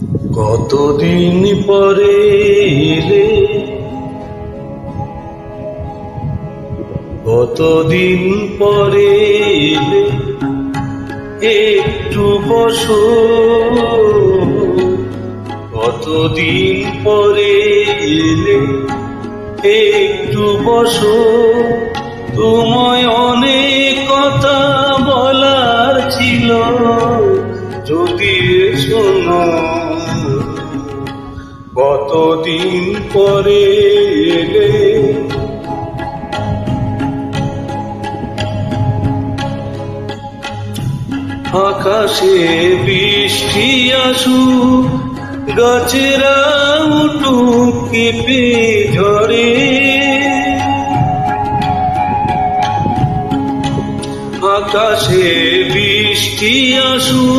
কতদিন পরে এলে, কতদিন পরে এলে, একটু বসো। কতদিন পরে এলে, একটু বসো। তোমায় অনেক কথা বলার ছিল, যদি শোনো। কতদিন পরে এলে, আকাশে বৃষ্টি আসুক, গাছেরা উঠুক কেঁপে ঝরে। আকাশে বৃষ্টি আসুক।